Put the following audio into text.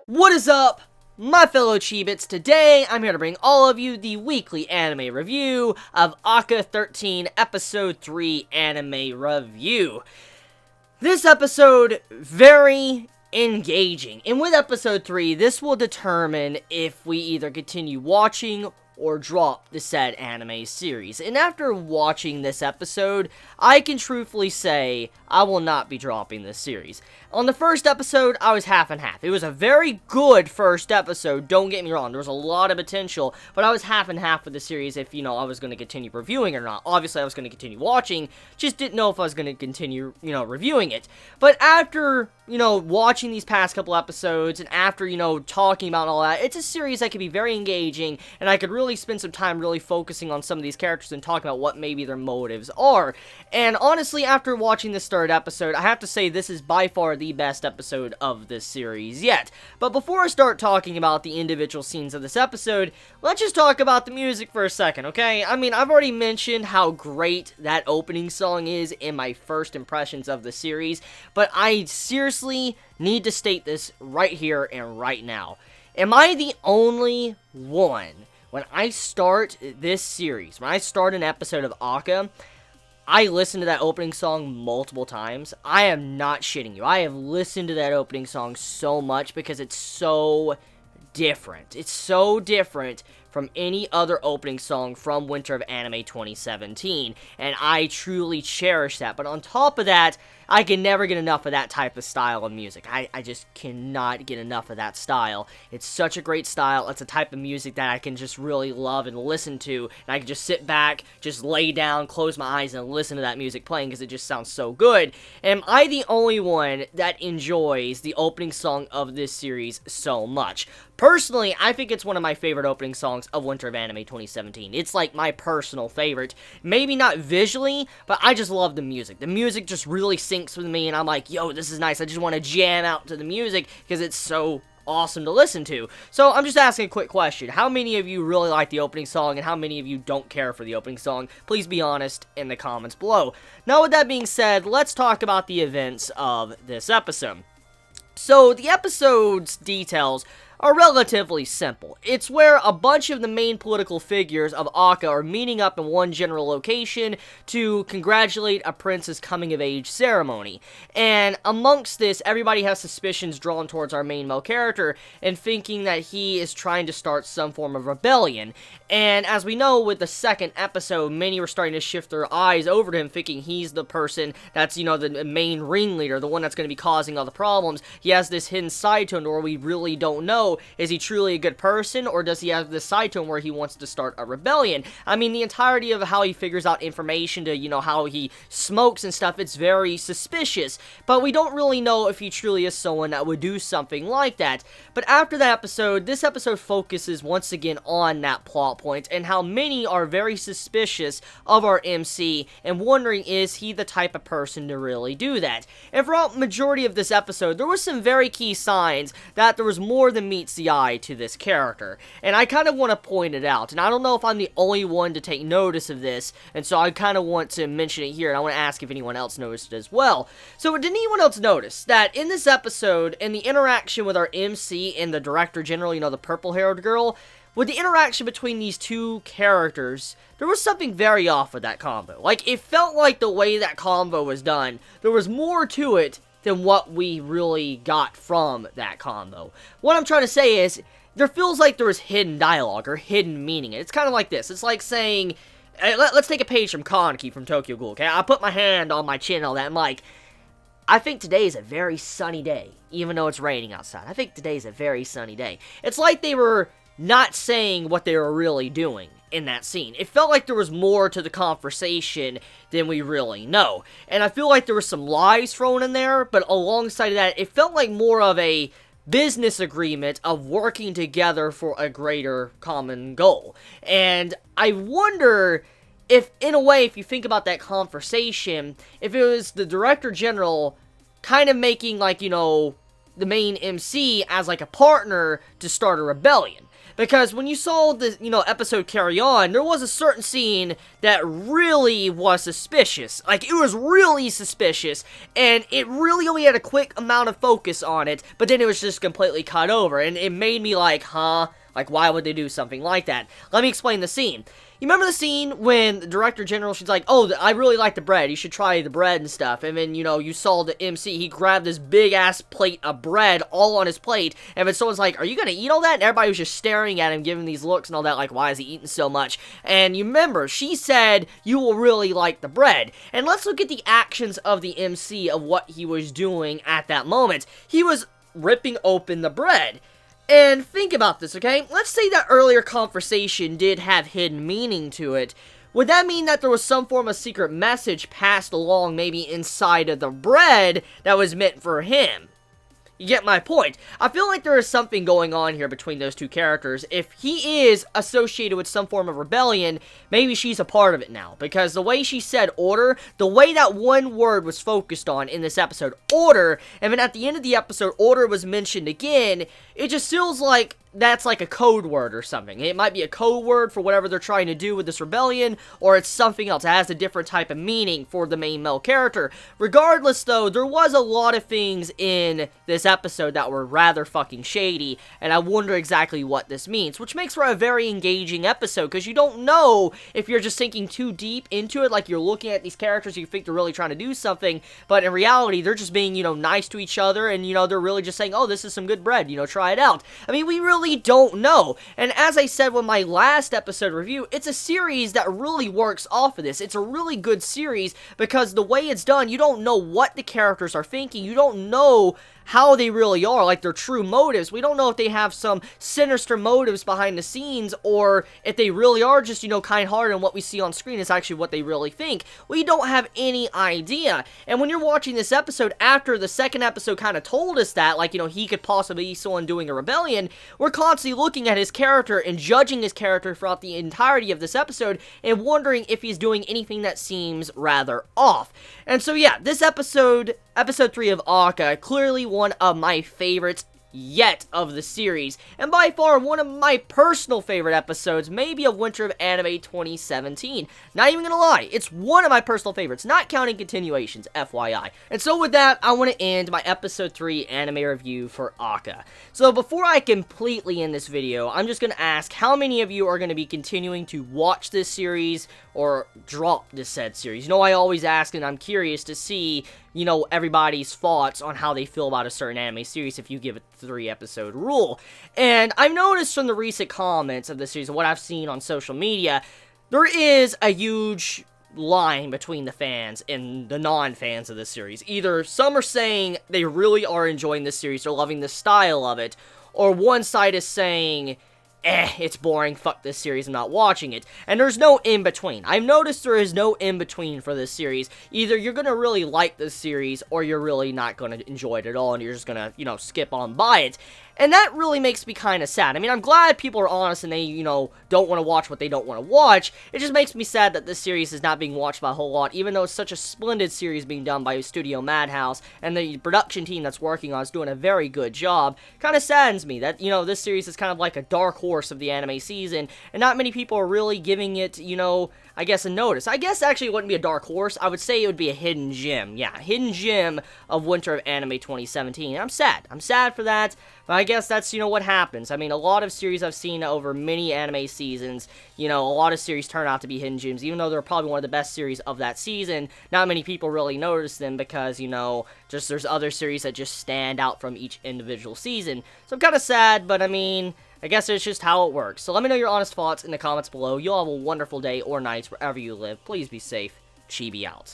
What is up, my fellow Chibits? Today, I'm here to bring all of you the weekly anime review of ACCA 13 Episode 3 Anime Review. This episode, very engaging. And with Episode 3, this will determine if we either continue watching or drop the said anime series. And after watching this episode, I can truthfully say I will not be dropping this series. On the first episode, I was half and half. It was a very good first episode, don't get me wrong. There was a lot of potential, but I was half and half with the series if, I was going to continue reviewing it or not. Obviously, I was going to continue watching, just didn't know if I was going to continue, reviewing it. But after, watching these past couple episodes, and after, talking about all that, it's a series that could be very engaging, and I could really spend some time really focusing on some of these characters and talking about what maybe their motives are. And honestly, after watching this third episode, I have to say this is by far the best episode of this series yet. But before I start talking about the individual scenes of this episode, let's just talk about the music for a second, okay? I mean, I've already mentioned how great that opening song is in my first impressions of the series, but I seriously need to state this right here and right now. Am I the only one, when I start this series, when I start an episode of ACCA, I listen to that opening song multiple times? I am not shitting you. I have listened to that opening song so much because it's so different. It's so different from any other opening song from Winter of Anime 2017, and I truly cherish that. But on top of that, I can never get enough of that type of style of music. I just cannot get enough of that style. It's such a great style. It's a type of music that I can just really love and listen to, and I can just sit back, just lay down, close my eyes, and listen to that music playing because it just sounds so good. Am I the only one that enjoys the opening song of this series so much? Personally, I think it's one of my favorite opening songs of Winter of Anime 2017. It's like my personal favorite. Maybe not visually, but I just love the music. The music just really syncs with me, and I'm like, yo, this is nice. I just want to jam out to the music because it's so awesome to listen to. So I'm just asking a quick question. How many of you really like the opening song, and how many of you don't care for the opening song? Please be honest in the comments below. Now, with that being said, let's talk about the events of this episode. So, the episode's details are relatively simple. It's where a bunch of the main political figures of ACCA are meeting up in one general location to congratulate a prince's coming-of-age ceremony. And amongst this, everybody has suspicions drawn towards our main male character and thinking that he is trying to start some form of rebellion. And as we know, with the second episode, many were starting to shift their eyes over to him, thinking he's the person that's, the main ringleader, the one that's going to be causing all the problems. He has this hidden side to him where we really don't know, is he truly a good person, or does he have this side to him where he wants to start a rebellion? I mean, the entirety of how he figures out information to, how he smokes and stuff, it's very suspicious, but we don't really know if he truly is someone that would do something like that. But after that episode, this episode focuses once again on that plot point, and how many are very suspicious of our MC, and wondering, is he the type of person to really do that? And throughout the majority of this episode, there were some very key signs that there was more than meets the eye to this character, and I kind of want to point it out, and I don't know if I'm the only one to take notice of this, and so I kind of want to mention it here, and I want to ask if anyone else noticed it as well. So did anyone else notice that in this episode, in the interaction with our MC and the Director General, the purple-haired girl, with the interaction between these two characters, there was something very off with that combo. Like, it felt like the way that combo was done, there was more to it than what we really got from that combo. What I'm trying to say is, there feels like there was hidden dialogue or hidden meaning. It's kind of like this. It's like saying, let's take a page from Kaneki from Tokyo Ghoul, okay? I put my hand on my chin and all that, and like, I think today is a very sunny day, even though it's raining outside. I think today is a very sunny day. It's like they were not saying what they were really doing in that scene. It felt like there was more to the conversation than we really know. And I feel like there were some lies thrown in there, but alongside of that, it felt like more of a business agreement of working together for a greater common goal. And I wonder if, in a way, if you think about that conversation, if it was the Director General kind of making, like, the main MC as, like, a partner to start a rebellion. Because when you saw the, episode carry on, there was a certain scene that really was suspicious. Like, it was really suspicious, and it really only had a quick amount of focus on it, but then it was just completely cut over, and it made me like, huh? Like, why would they do something like that? Let me explain the scene. You remember the scene when the Director General, she's like, oh, I really like the bread, you should try the bread and stuff, and then, you saw the MC, he grabbed this big-ass plate of bread all on his plate, and then someone's like, are you gonna eat all that? And everybody was just staring at him, giving these looks and all that, like, why is he eating so much? And you remember, she said, you will really like the bread. And let's look at the actions of the MC of what he was doing at that moment. He was ripping open the bread. And think about this, okay? Let's say that earlier conversation did have hidden meaning to it. Would that mean that there was some form of secret message passed along maybe inside of the bread that was meant for him? You get my point. I feel like there is something going on here between those two characters. If he is associated with some form of rebellion, maybe she's a part of it now. Because the way she said order, the way that one word was focused on in this episode, order, and then at the end of the episode, order was mentioned again, it just feels like that's like a code word or something. It might be a code word for whatever they're trying to do with this rebellion, or it's something else. It has a different type of meaning for the main male character. Regardless, though, there was a lot of things in this episode that were rather fucking shady, and I wonder exactly what this means, which makes for a very engaging episode, because you don't know if you're just sinking too deep into it, like you're looking at these characters, you think they're really trying to do something, but in reality, they're just being, nice to each other, and, they're really just saying, oh, this is some good bread, try it out. I mean, we really don't know. And as I said with my last episode review, it's a series that really works off of this. It's a really good series because the way it's done, you don't know what the characters are thinking. You don't know how they really are, like their true motives. We don't know if they have some sinister motives behind the scenes, or if they really are just, kind-hearted, and what we see on screen is actually what they really think. We don't have any idea. And when you're watching this episode, after the second episode kind of told us that, like, he could possibly be someone doing a rebellion, we're constantly looking at his character and judging his character throughout the entirety of this episode, and wondering if he's doing anything that seems rather off. And so yeah, this episode 3 of ACCA, clearly one of my favorites yet of the series, and by far one of my personal favorite episodes, maybe of Winter of Anime 2017. Not even gonna lie, it's one of my personal favorites, not counting continuations, FYI. And so with that, I want to end my episode 3 anime review for ACCA. So before I completely end this video, I'm just gonna ask how many of you are gonna be continuing to watch this series or drop this said series. I always ask, and I'm curious to see, everybody's thoughts on how they feel about a certain anime series if you give it the 3-episode rule. And I've noticed from the recent comments of the series and what I've seen on social media, there is a huge line between the fans and the non-fans of this series. Either some are saying they really are enjoying this series, they're loving the style of it, or one side is saying, it's boring, fuck this series, I'm not watching it. And there's no in-between. I've noticed there is no in-between for this series. Either you're gonna really like this series, or you're really not gonna enjoy it at all, and you're just gonna, skip on by it. And that really makes me kind of sad. I mean, I'm glad people are honest and they, don't want to watch what they don't want to watch. It just makes me sad that this series is not being watched by a whole lot, even though it's such a splendid series being done by Studio Madhouse, and the production team that's working on is doing a very good job. Kind of saddens me that, this series is kind of like a dark horse of the anime season, and not many people are really giving it, I guess a notice. I guess actually it wouldn't be a dark horse. I would say it would be a hidden gem. Yeah, hidden gem of Winter of Anime 2017. And I'm sad. I'm sad for that. But I guess that's, what happens. I mean, a lot of series I've seen over many anime seasons, a lot of series turn out to be hidden gems. Even though they're probably one of the best series of that season, not many people really notice them because, just there's other series that just stand out from each individual season. So I'm kind of sad, but I mean, I guess it's just how it works. So let me know your honest thoughts in the comments below. You all have a wonderful day or night wherever you live. Please be safe. Chibi out.